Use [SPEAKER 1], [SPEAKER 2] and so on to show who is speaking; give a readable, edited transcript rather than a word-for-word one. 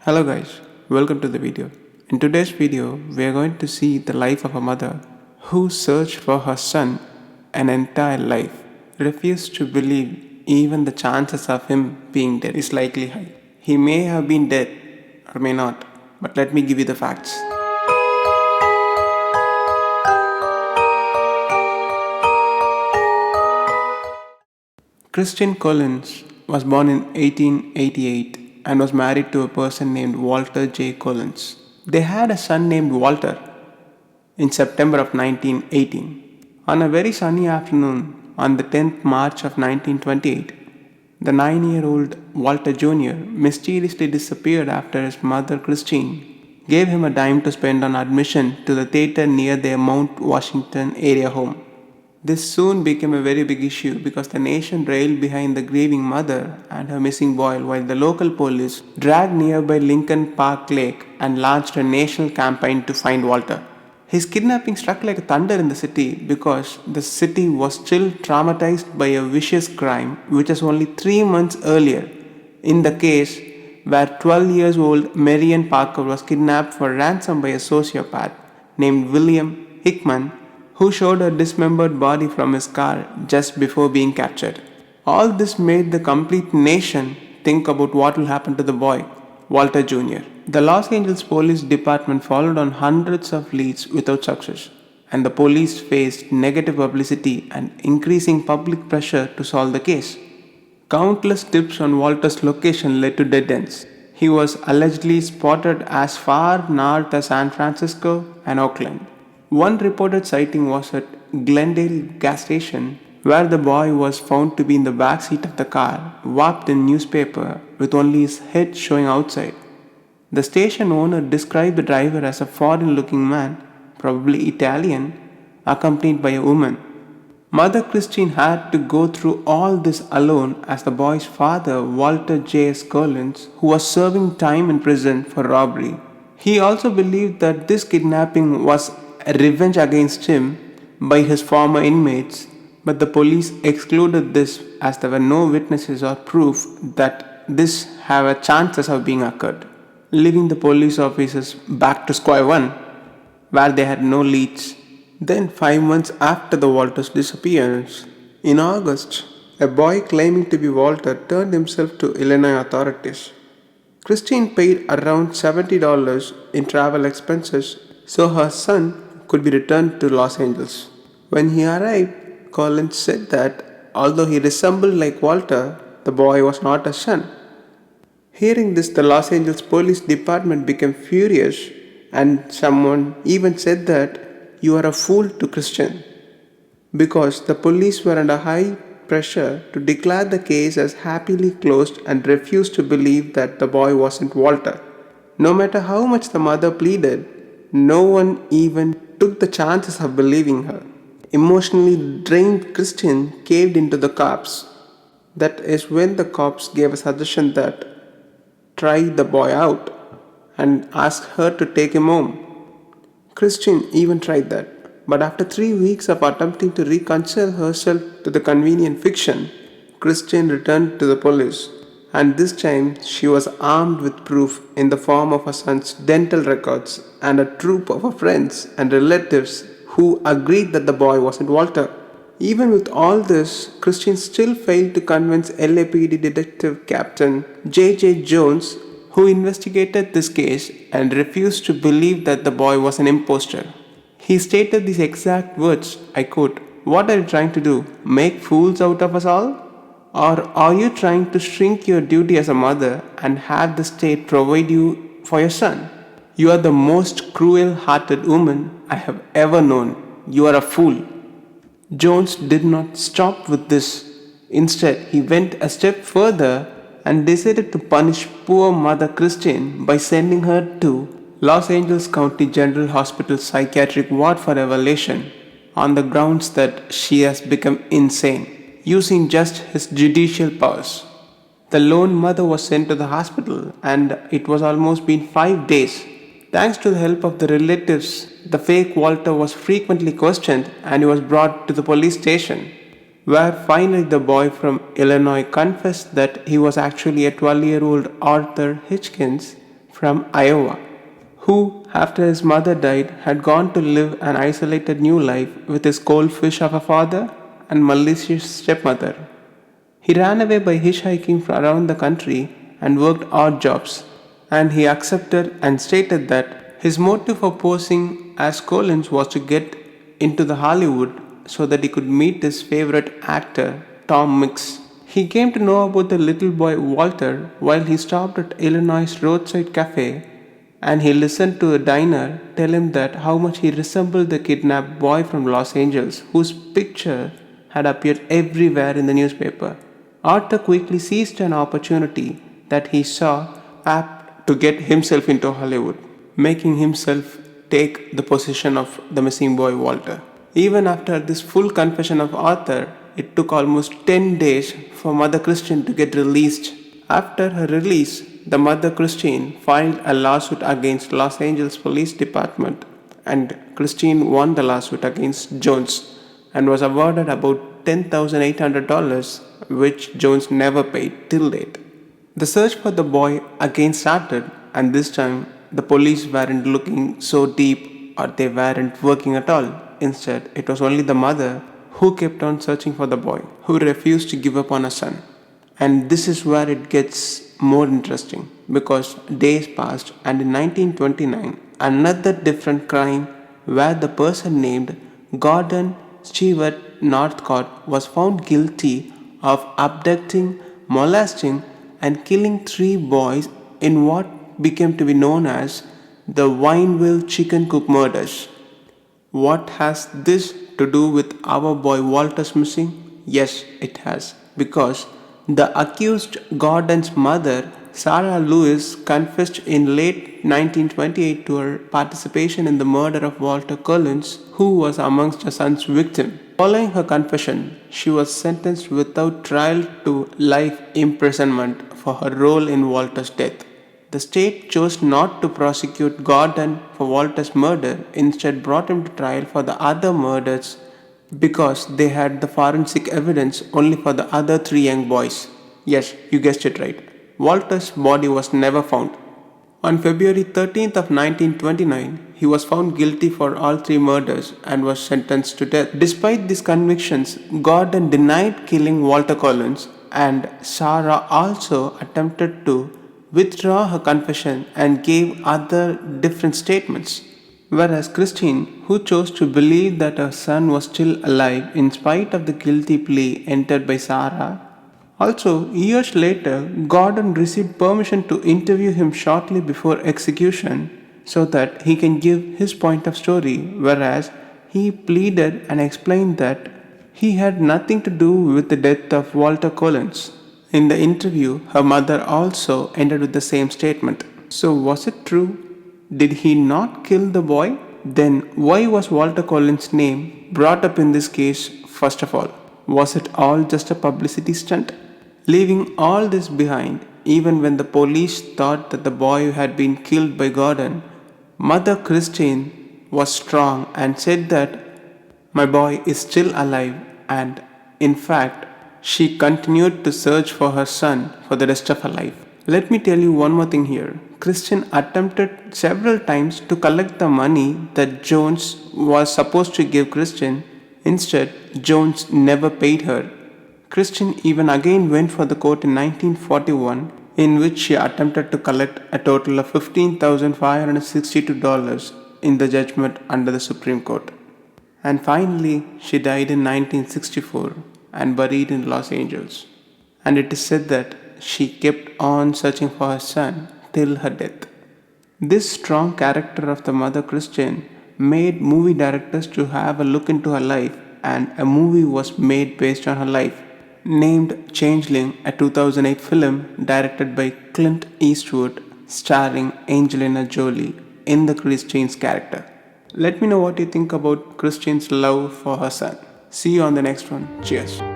[SPEAKER 1] Hello guys, welcome to the video. In today's video, we are going to see the life of a mother who searched for her son an entire life, refused to believe even the chances of him being dead is likely high. He may have been dead or may not, but let me give you the facts. Christine Collins was born in 1888 and was married to a person named Walter J. Collins. They had a son named Walter in September of 1918. On a very sunny afternoon on the 10th March of 1928, the 9-year-old Walter.Jr. mysteriously disappeared after his mother Christine gave him a dime to spend on admission to the theater near their Mount Washington area home. This soon became a very big issue because the nation railed behind the grieving mother and her missing boy while the local police dragged nearby Lincoln Park Lake and launched a national campaign to find Walter. His kidnapping struck like thunder in the city because the city was still traumatized by a vicious crime which was only 3 months earlier in the case where 12 years old Marion Parker was kidnapped for ransom by a sociopath named William Hickman, who showed a dismembered body from his car just before being captured. All this made the complete nation think about what will happen to the boy, Walter.Jr. The Los Angeles Police Department followed on hundreds of leads without success, and the police faced negative publicity and increasing public pressure to solve the case. Countless tips on Walter's location led to dead ends. He was allegedly spotted as far north as San Francisco and Oakland. One reported sighting was at Glendale gas station, where the boy was found to be in the back seat of the car, wrapped in newspaper with only his head showing outside. The station owner described the driver as a foreign-looking man, probably Italian, accompanied by a woman. Mother Christine had to go through all this alone as the boy's father, Walter J. Collins, who was serving time in prison for robbery. He also believed that this kidnapping was a revenge against him by his former inmates, but the police excluded this as there were no witnesses or proof that this have a chances of being occurred, leaving the police officers back to square one, where they had no leads. Then 5 months after the Walter's disappearance, in August, a boy claiming to be Walter turned himself to Illinois authorities. Christine paid around $70 in travel expenses so her son could be returned to Los Angeles. When he arrived, Collins said that although he resembled like Walter, the boy was not a son. Hearing this, the Los Angeles Police Department became furious, and someone even said that you are a fool to Christian, because the police were under high pressure to declare the case as happily closed and refused to believe that the boy wasn't Walter. No matter how much the mother pleaded, no one even took the chances of believing her. Emotionally drained Christian caved into the cops. That is when the cops gave a suggestion that try the boy out and asked her to take him home. Christian even tried that, but after 3 weeks of attempting to reconcile herself to the convenient fiction, Christian returned to the police, and this time she was armed with proof in the form of her son's dental records and a troop of her friends and relatives who agreed that the boy wasn't Walter. Even with all this, Christian still failed to convince LAPD Detective Captain J.J. Jones, who investigated this case and refused to believe that the boy was an imposter. He stated these exact words, I quote, "What are you trying to do? Make fools out of us all? Or are you trying to shrink your duty as a mother and have the state provide you for your son? You are the most cruel-hearted woman I have ever known. You are a fool." Jones did not stop with this. Instead, he went a step further and decided to punish poor Mother Christine by sending her to Los Angeles County General Hospital Psychiatric Ward for evaluation on the grounds that she has become insane, using just his judicial powers. The lone mother was sent to the hospital, and it was almost been 5 days. Thanks to the help of the relatives, the fake Walter was frequently questioned and he was brought to the police station, where finally the boy from Illinois confessed that he was actually a 12-year-old Arthur Hitchkins, from Iowa, who, after his mother died, had gone to live an isolated new life with his cold fish of a father and malicious stepmother. He ran away by hitchhiking around the country and worked odd jobs, and he accepted and stated that his motive for posing as Collins was to get into the Hollywood so that he could meet his favorite actor, Tom Mix. He came to know about the little boy Walter while he stopped at Illinois' roadside cafe, and he listened to a diner tell him that how much he resembled the kidnapped boy from Los Angeles whose picture had appeared everywhere in the newspaper. Arthur quickly seized an opportunity that he saw apt to get himself into Hollywood, making himself take the position of the missing boy Walter. Even after this full confession of Arthur, it took almost 10 days for Mother Christine to get released. After her release, the Mother Christine filed a lawsuit against Los Angeles Police Department, and Christine won the lawsuit against Jones and was awarded about $10,800, which Jones never paid till date. The search for the boy again started, and this time the police weren't looking so deep or they weren't working at all. Instead, it was only the mother who kept on searching for the boy, who refused to give up on her son. And this is where it gets more interesting because days passed, and in 1929, another different crime where the person named Gordon Stewart Northcott was found guilty of abducting, molesting, and killing three boys in what became to be known as the Wineville Chicken Coop murders. What has this to do with our boy Walter's missing? Yes, it has, because the accused Gordon's mother, Sarah Lewis, confessed in late 1928 to her participation in the murder of Walter Collins, who was amongst her son's victims. Following her confession, she was sentenced without trial to life imprisonment for her role in Walter's death. The state chose not to prosecute Gordon for Walter's murder, instead brought him to trial for the other murders because they had the forensic evidence only for the other three young boys. Yes, you guessed it right. Walter's body was never found. On February 13th of 1929, he was found guilty for all three murders and was sentenced to death. Despite these convictions, Gordon denied killing Walter Collins, and Sarah also attempted to withdraw her confession and gave other different statements. Whereas Christine, who chose to believe that her son was still alive in spite of the guilty plea entered by Sarah. Also, years later, Gordon received permission to interview him shortly before execution so that he can give his point of story, whereas he pleaded and explained that he had nothing to do with the death of Walter Collins. In the interview, her mother also ended with the same statement. So, was it true? Did he not kill the boy? Then, why was Walter Collins' name brought up in this case first of all? Was it all just a publicity stunt? Leaving all this behind, even when the police thought that the boy had been killed by Gordon, Mother Christine was strong and said that my boy is still alive, and in fact, she continued to search for her son for the rest of her life. Let me tell you one more thing here. Christian attempted several times to collect the money that Jones was supposed to give Christian. Instead, Jones never paid her. Christian even again went for the court in 1941, in which she attempted to collect a total of $15,562 in the judgment under the Supreme Court. And finally, she died in 1964 and buried in Los Angeles. And it is said that she kept on searching for her son till her death. This strong character of the Mother Christian made movie directors to have a look into her life, and a movie was made based on her life, named Changeling, a 2008 film directed by Clint Eastwood, starring Angelina Jolie in the Christine's character. Let me know what you think about Christine's love for her son. See you on the next one. Cheers.